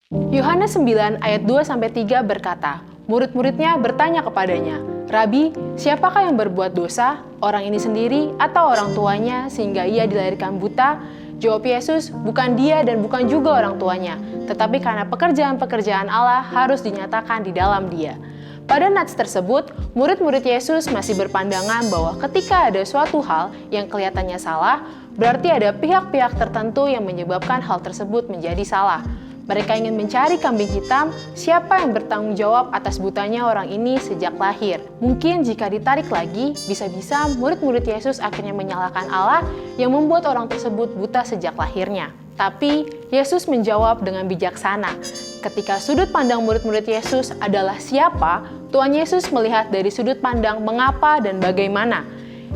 Yohanes 9 ayat 2-3 berkata, murid-muridnya bertanya kepadanya, "Rabi, siapakah yang berbuat dosa, orang ini sendiri atau orang tuanya sehingga ia dilahirkan buta?" Jawab Yesus, bukan dia dan bukan juga orang tuanya, tetapi karena pekerjaan-pekerjaan Allah harus dinyatakan di dalam dia. Pada nats tersebut, murid-murid Yesus masih berpandangan bahwa ketika ada suatu hal yang kelihatannya salah, berarti ada pihak-pihak tertentu yang menyebabkan hal tersebut menjadi salah. Mereka ingin mencari kambing hitam, siapa yang bertanggung jawab atas butanya orang ini sejak lahir. Mungkin jika ditarik lagi, bisa-bisa murid-murid Yesus akhirnya menyalahkan Allah yang membuat orang tersebut buta sejak lahirnya. Tapi Yesus menjawab dengan bijaksana. Ketika sudut pandang murid-murid Yesus adalah siapa, Tuhan Yesus melihat dari sudut pandang mengapa dan bagaimana.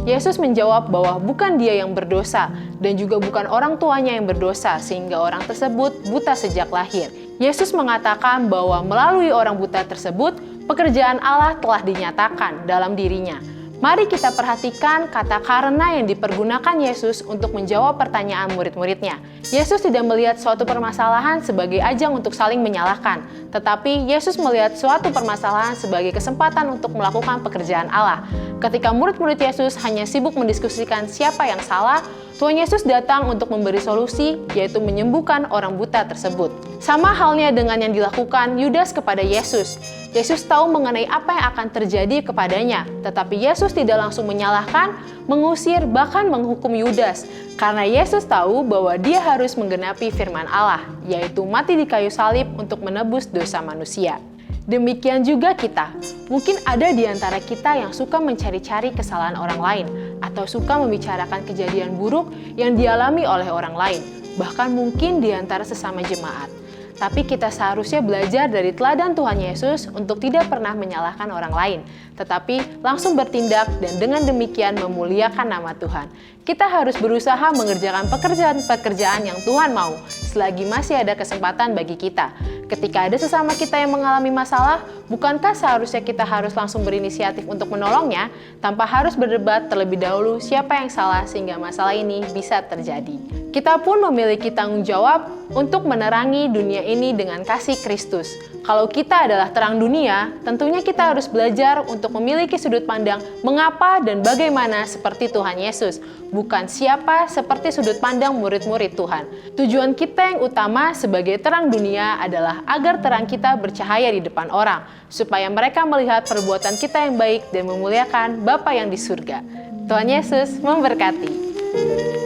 Yesus menjawab bahwa bukan dia yang berdosa dan juga bukan orang tuanya yang berdosa sehingga orang tersebut buta sejak lahir. Yesus mengatakan bahwa melalui orang buta tersebut, pekerjaan Allah telah dinyatakan dalam dirinya. Mari kita perhatikan kata karena yang dipergunakan Yesus untuk menjawab pertanyaan murid-muridnya. Yesus tidak melihat suatu permasalahan sebagai ajang untuk saling menyalahkan, tetapi Yesus melihat suatu permasalahan sebagai kesempatan untuk melakukan pekerjaan Allah. Ketika murid-murid Yesus hanya sibuk mendiskusikan siapa yang salah, Tuhan Yesus datang untuk memberi solusi, yaitu menyembuhkan orang buta tersebut. Sama halnya dengan yang dilakukan Yudas kepada Yesus. Yesus tahu mengenai apa yang akan terjadi kepadanya, tetapi Yesus tidak langsung menyalahkan, mengusir, bahkan menghukum Yudas. Karena Yesus tahu bahwa dia harus menggenapi firman Allah, yaitu mati di kayu salib untuk menebus dosa manusia. Demikian juga kita. Mungkin ada di antara kita yang suka mencari-cari kesalahan orang lain, atau suka membicarakan kejadian buruk yang dialami oleh orang lain, bahkan mungkin di antara sesama jemaat. Tapi kita seharusnya belajar dari teladan Tuhan Yesus untuk tidak pernah menyalahkan orang lain, tetapi langsung bertindak dan dengan demikian memuliakan nama Tuhan. Kita harus berusaha mengerjakan pekerjaan-pekerjaan yang Tuhan mau, selagi masih ada kesempatan bagi kita. Ketika ada sesama kita yang mengalami masalah, bukankah seharusnya kita harus langsung berinisiatif untuk menolongnya, tanpa harus berdebat terlebih dahulu siapa yang salah sehingga masalah ini bisa terjadi. Kita pun memiliki tanggung jawab untuk menerangi dunia ini dengan kasih Kristus. Kalau kita adalah terang dunia, tentunya kita harus belajar untuk memiliki sudut pandang mengapa dan bagaimana seperti Tuhan Yesus, bukan siapa seperti sudut pandang murid-murid Tuhan. Tujuan kita yang utama sebagai terang dunia adalah agar terang kita bercahaya di depan orang, supaya mereka melihat perbuatan kita yang baik dan memuliakan Bapa yang di surga. Tuhan Yesus memberkati.